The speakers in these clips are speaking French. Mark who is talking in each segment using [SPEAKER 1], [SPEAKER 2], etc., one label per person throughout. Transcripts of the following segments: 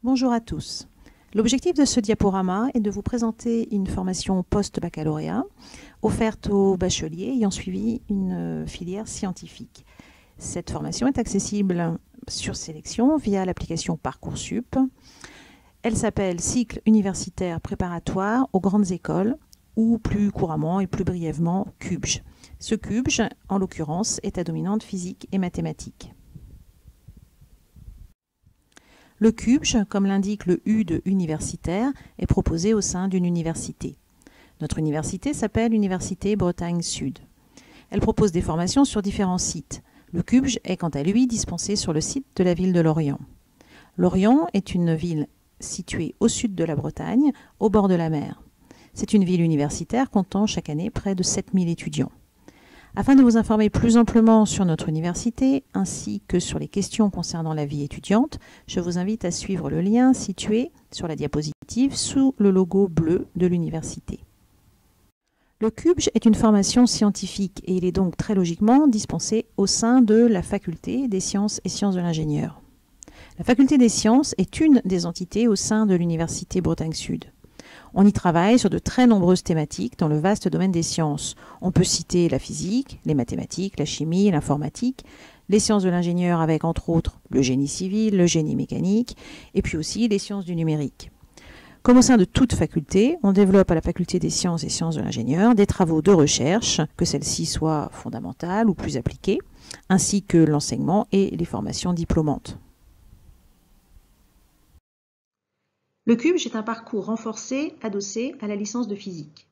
[SPEAKER 1] Bonjour à tous. L'objectif de ce diaporama est de vous présenter une formation post-baccalauréat offerte aux bacheliers ayant suivi une filière scientifique. Cette formation est accessible sur sélection via l'application Parcoursup. Elle s'appelle Cycle universitaire préparatoire aux grandes écoles ou plus couramment et plus brièvement CUBJ. Ce CUBJ, en l'occurrence, est à dominante physique et mathématiques. Le CUBJ, comme l'indique le U de universitaire, est proposé au sein d'une université. Notre université s'appelle Université Bretagne Sud. Elle propose des formations sur différents sites. Le CUBJ est quant à lui dispensé sur le site de la ville de Lorient. Lorient est une ville située au sud de la Bretagne, au bord de la mer. C'est une ville universitaire comptant chaque année près de 7000 étudiants. Afin de vous informer plus amplement sur notre université, ainsi que sur les questions concernant la vie étudiante, je vous invite à suivre le lien situé sur la diapositive sous le logo bleu de l'université. Le CUBJ est une formation scientifique et il est donc très logiquement dispensé au sein de la faculté des sciences et sciences de l'ingénieur. La faculté des sciences est une des entités au sein de l'université Bretagne Sud. On y travaille sur de très nombreuses thématiques dans le vaste domaine des sciences. On peut citer la physique, les mathématiques, la chimie, l'informatique, les sciences de l'ingénieur avec entre autres le génie civil, le génie mécanique et puis aussi les sciences du numérique. Comme au sein de toute faculté, on développe à la faculté des sciences et sciences de l'ingénieur des travaux de recherche, que celles-ci soient fondamentales ou plus appliquées, ainsi que l'enseignement et les formations diplômantes. Le CUBJ est un parcours renforcé adossé à la licence de physique.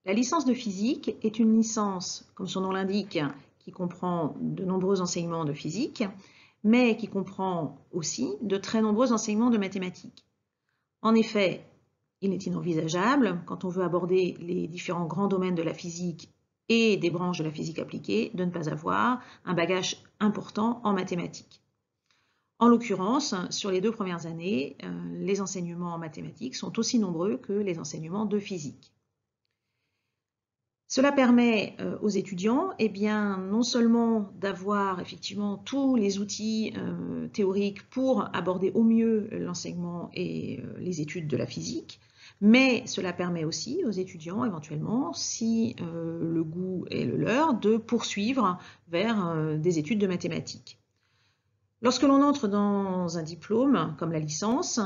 [SPEAKER 1] La licence de physique est une licence, comme son nom l'indique, qui comprend de nombreux enseignements de physique, mais qui comprend aussi de très nombreux enseignements de mathématiques. En effet, il est inenvisageable, quand on veut aborder les différents grands domaines de la physique et des branches de la physique appliquée, de ne pas avoir un bagage important en mathématiques. En l'occurrence, sur les 2 premières années, les enseignements en mathématiques sont aussi nombreux que les enseignements de physique. Cela permet aux étudiants non seulement d'avoir effectivement tous les outils théoriques pour aborder au mieux l'enseignement et les études de la physique, mais cela permet aussi aux étudiants éventuellement, si le goût est le leur, de poursuivre vers des études de mathématiques. Lorsque l'on entre dans un diplôme, comme la licence,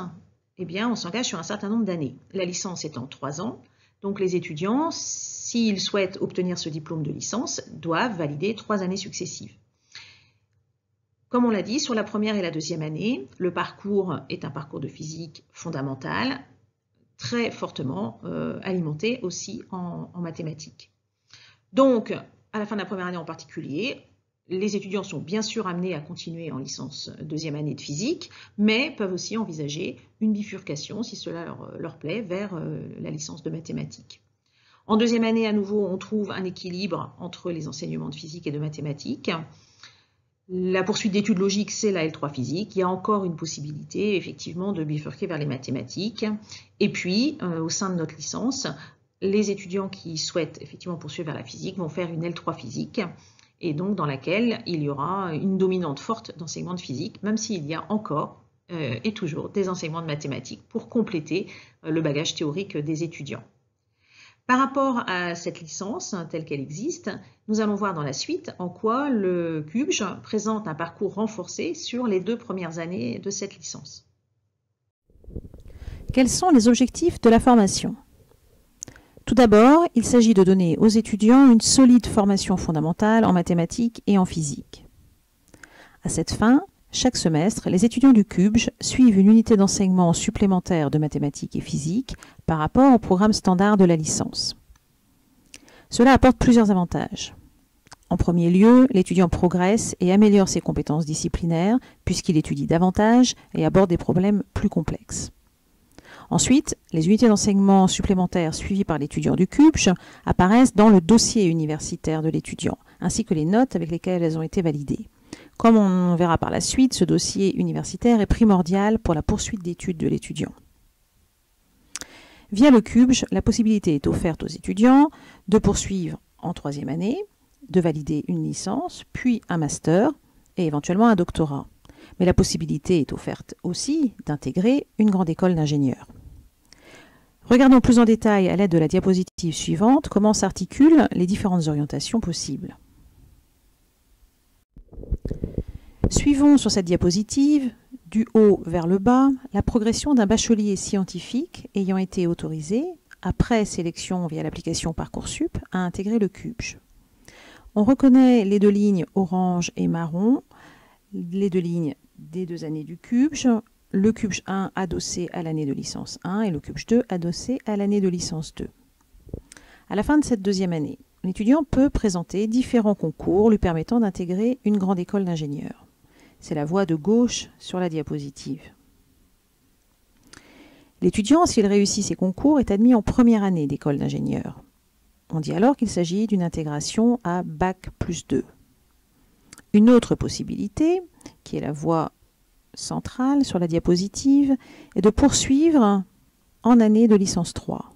[SPEAKER 1] on s'engage sur un certain nombre d'années. La licence étant 3 ans, donc les étudiants, s'ils souhaitent obtenir ce diplôme de licence, doivent valider 3 années successives. Comme on l'a dit, sur la première et la deuxième année, le parcours est un parcours de physique fondamentale, très fortement alimenté aussi en mathématiques. Donc, à la fin de la première année en particulier, les étudiants sont bien sûr amenés à continuer en licence deuxième année de physique, mais peuvent aussi envisager une bifurcation, si cela leur plaît, vers la licence de mathématiques. En deuxième année, à nouveau, on trouve un équilibre entre les enseignements de physique et de mathématiques. La poursuite d'études logiques, c'est la L3 physique. Il y a encore une possibilité, effectivement, de bifurquer vers les mathématiques. Et puis, au sein de notre licence, les étudiants qui souhaitent effectivement poursuivre vers la physique vont faire une L3 physique, et donc dans laquelle il y aura une dominante forte d'enseignement de physique, même s'il y a encore et toujours des enseignements de mathématiques pour compléter le bagage théorique des étudiants. Par rapport à cette licence telle qu'elle existe, nous allons voir dans la suite en quoi le CUBJ présente un parcours renforcé sur les 2 premières années de cette licence. Quels sont les objectifs de la formation ? Tout d'abord, il s'agit de donner aux étudiants une solide formation fondamentale en mathématiques et en physique. À cette fin, chaque semestre, les étudiants du CUBJ suivent une unité d'enseignement supplémentaire de mathématiques et physique par rapport au programme standard de la licence. Cela apporte plusieurs avantages. En premier lieu, l'étudiant progresse et améliore ses compétences disciplinaires puisqu'il étudie davantage et aborde des problèmes plus complexes. Ensuite, les unités d'enseignement supplémentaires suivies par l'étudiant du CUBJ apparaissent dans le dossier universitaire de l'étudiant, ainsi que les notes avec lesquelles elles ont été validées. Comme on verra par la suite, ce dossier universitaire est primordial pour la poursuite d'études de l'étudiant. Via le CUBJ, la possibilité est offerte aux étudiants de poursuivre en 3e année, de valider une licence, puis un master et éventuellement un doctorat.
[SPEAKER 2] Mais la possibilité est offerte aussi d'intégrer une grande école d'ingénieurs. Regardons plus en détail à l'aide de la diapositive suivante comment s'articulent les différentes orientations possibles. Suivons sur cette diapositive, du haut vers le bas, la progression d'un bachelier scientifique ayant été autorisé, après sélection via l'application Parcoursup, à intégrer le CUBJ. On reconnaît les deux lignes orange et marron, les deux lignes des 2 années du CUBJ, le CUBJ 1 adossé à l'année de licence 1 et le CUBJ 2 adossé à l'année de licence 2. À la fin de cette 2e année, l'étudiant peut présenter différents concours lui permettant d'intégrer une grande école d'ingénieurs. C'est la voie de gauche sur la diapositive. L'étudiant, s'il réussit ses concours, est admis en première année d'école d'ingénieur. On dit alors qu'il s'agit d'une intégration à Bac+2. Une autre possibilité, qui est la voie centrale sur la diapositive, est de poursuivre en année de licence 3.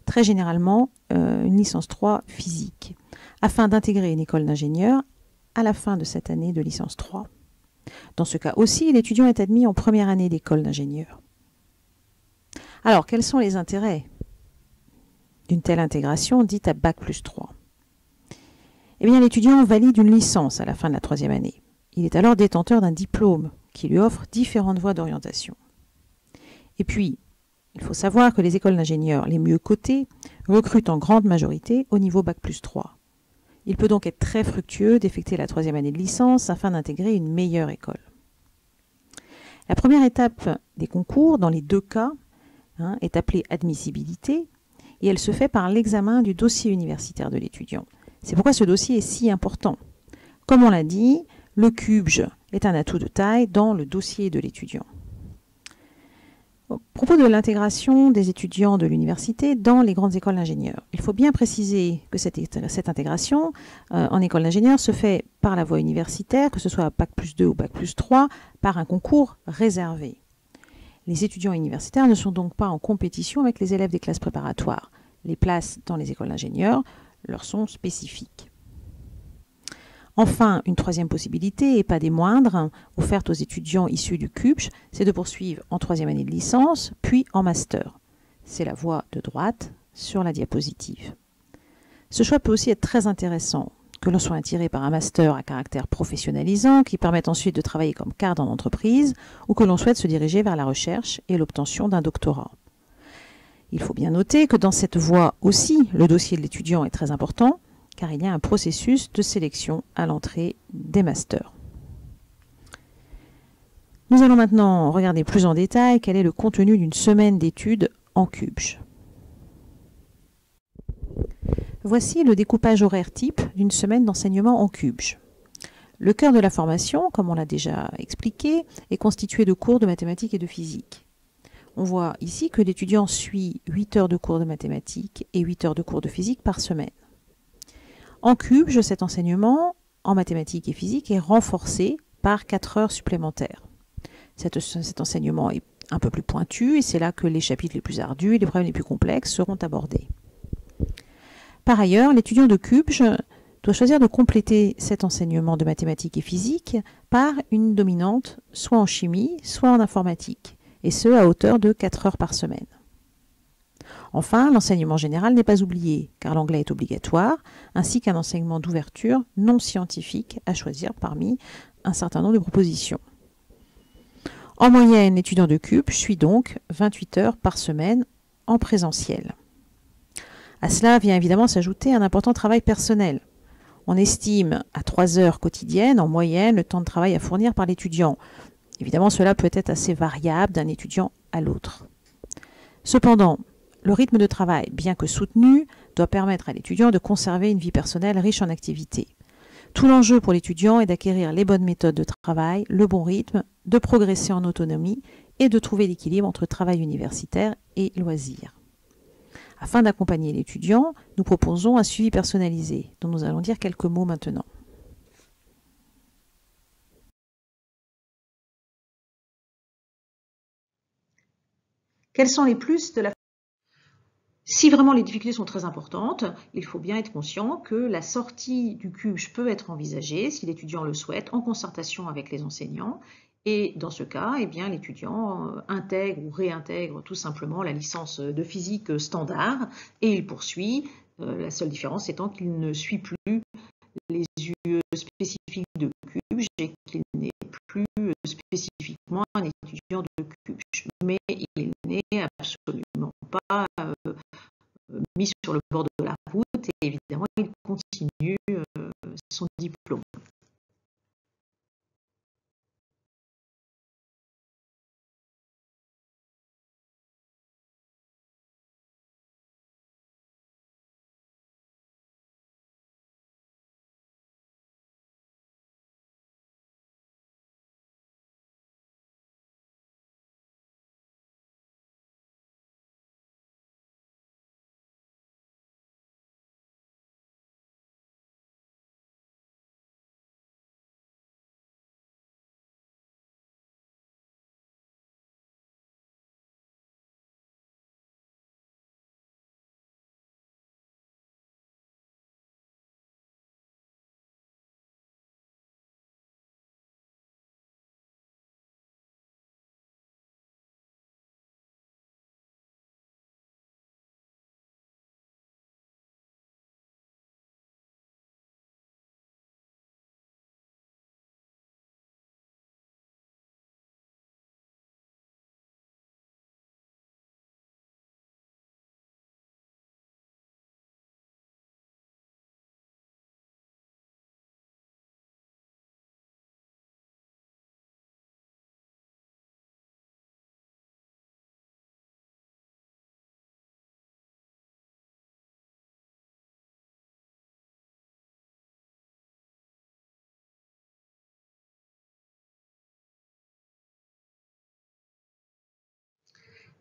[SPEAKER 2] Très généralement, une licence 3 physique, afin d'intégrer une école d'ingénieur à la fin de cette année de licence 3. Dans ce cas aussi, l'étudiant est admis en première année d'école d'ingénieur. Alors, quels sont les intérêts d'une telle intégration dite à Bac+3? Eh bien, l'étudiant valide une licence à la fin de la 3e année. Il est alors détenteur d'un diplôme qui lui offre différentes voies d'orientation. Et puis, il faut savoir que les écoles d'ingénieurs les mieux cotées recrutent en grande majorité au niveau Bac+3. Il peut donc être très fructueux d'effectuer la 3e année de licence afin d'intégrer une meilleure école. La première étape des concours, dans les 2 cas, est appelée admissibilité et elle se fait par l'examen du dossier universitaire de l'étudiant. C'est pourquoi ce dossier est si important. Comme on l'a dit, le CUBJ est un atout de taille dans le dossier de l'étudiant. Au propos de l'intégration des étudiants de l'université dans les grandes écoles d'ingénieurs, il faut bien préciser que cette intégration en école d'ingénieur se fait par la voie universitaire, que ce soit à Bac+2 ou Bac+3, par un concours réservé. Les étudiants universitaires ne sont donc pas en compétition avec les élèves des classes préparatoires. Les places dans les écoles d'ingénieurs leur sont spécifiques. Enfin, une 3e possibilité, et pas des moindres, offerte aux étudiants issus du CUBJ, c'est de poursuivre en 3e année de licence, puis en master. C'est la voie de droite sur la diapositive. Ce choix peut aussi être très intéressant, que l'on soit attiré par un master à caractère professionnalisant qui permette ensuite de travailler comme cadre en entreprise, ou que l'on souhaite se diriger vers la recherche et l'obtention d'un doctorat. Il faut bien noter que dans cette voie aussi, le dossier de l'étudiant est très important, car il y a un processus de sélection à l'entrée des masters. Nous allons maintenant regarder plus en détail quel est le contenu d'une semaine d'études en CUBJ. Voici le découpage horaire type d'une semaine d'enseignement en CUBJ. Le cœur de la formation, comme on l'a déjà expliqué, est constitué de cours de mathématiques et de physique. On voit ici que l'étudiant suit 8 heures de cours de mathématiques et 8 heures de cours de physique par semaine. En CUBJ, cet enseignement en mathématiques et physique est renforcé par 4 heures supplémentaires. Cet enseignement est un peu plus pointu et c'est là que les chapitres les plus ardus et les problèmes les plus complexes seront abordés. Par ailleurs, l'étudiant de CUBJ doit choisir de compléter cet enseignement de mathématiques et physique par une dominante soit en chimie, soit en informatique, et ce à hauteur de 4 heures par semaine. Enfin, l'enseignement général n'est pas oublié, car l'anglais est obligatoire, ainsi qu'un enseignement d'ouverture non scientifique à choisir parmi un certain nombre de propositions. En moyenne, l'étudiant de CUBJ suit donc 28 heures par semaine en présentiel. À cela vient évidemment s'ajouter un important travail personnel. On estime à 3 heures quotidiennes en moyenne le temps de travail à fournir par l'étudiant. Évidemment, cela peut être assez variable d'un étudiant à l'autre. Cependant, le rythme de travail, bien que soutenu, doit permettre à l'étudiant de conserver une vie personnelle riche en activités. Tout l'enjeu pour l'étudiant est d'acquérir les bonnes méthodes de travail, le bon rythme, de progresser en autonomie et de trouver l'équilibre entre travail universitaire et loisirs. Afin d'accompagner l'étudiant, nous proposons un suivi personnalisé, dont nous allons dire quelques mots maintenant.
[SPEAKER 1] Quels sont les plus de la... Si vraiment les difficultés sont très importantes, il faut bien être conscient que la sortie du CUBJ peut être envisagée, si l'étudiant le souhaite, en concertation avec les enseignants, Et dans ce cas, eh bien, l'étudiant intègre ou réintègre tout simplement la licence de physique standard et il poursuit, la seule différence étant qu'il ne suit plus les UE spécifiques de CUBJ et qu'il n'est plus spécifiquement un étudiant de CUBJ. Mais il n'est absolument pas mis sur le bord de la route et évidemment il continue son diplôme.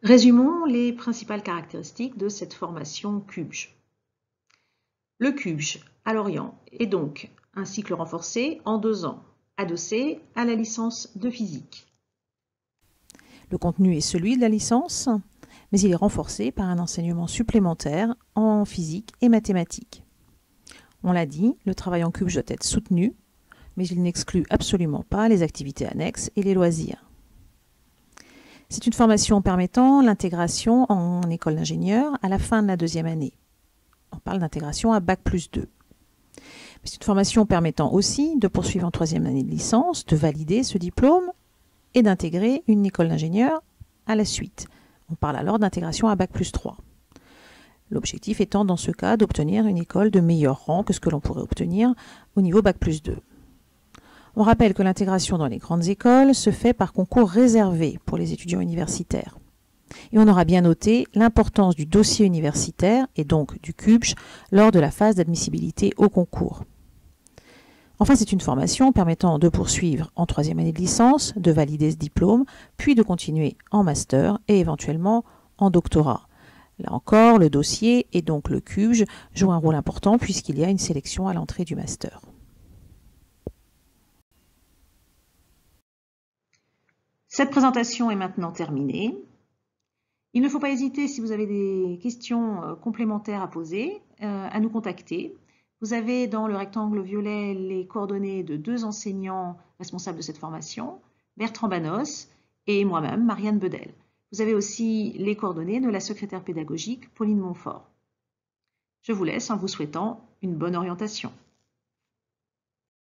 [SPEAKER 1] Résumons les principales caractéristiques de cette formation CUBJ. Le CUBJ à Lorient est donc un cycle renforcé en 2 ans, adossé à la licence de physique.
[SPEAKER 2] Le contenu est celui de la licence, mais il est renforcé par un enseignement supplémentaire en physique et mathématiques. On l'a dit, le travail en CUBJ doit être soutenu, mais il n'exclut absolument pas les activités annexes et les loisirs. C'est une formation permettant l'intégration en école d'ingénieur à la fin de la 2e année. On parle d'intégration à Bac+2. C'est une formation permettant aussi de poursuivre en 3e année de licence, de valider ce diplôme et d'intégrer une école d'ingénieur à la suite. On parle alors d'intégration à Bac+3. L'objectif étant dans ce cas d'obtenir une école de meilleur rang que ce que l'on pourrait obtenir au niveau Bac+2. On rappelle que l'intégration dans les grandes écoles se fait par concours réservé pour les étudiants universitaires. Et on aura bien noté l'importance du dossier universitaire et donc du CUBJ lors de la phase d'admissibilité au concours. Enfin, c'est une formation permettant de poursuivre en 3e année de licence, de valider ce diplôme, puis de continuer en master et éventuellement en doctorat. Là encore, le dossier et donc le CUBJ jouent un rôle important puisqu'il y a une sélection à l'entrée du master.
[SPEAKER 1] Cette présentation est maintenant terminée. Il ne faut pas hésiter, si vous avez des questions complémentaires à poser, à nous contacter. Vous avez dans le rectangle violet les coordonnées de 2 enseignants responsables de cette formation, Bertrand Banos et moi-même, Marianne Bedel. Vous avez aussi les coordonnées de la secrétaire pédagogique, Pauline Montfort. Je vous laisse en vous souhaitant une bonne orientation.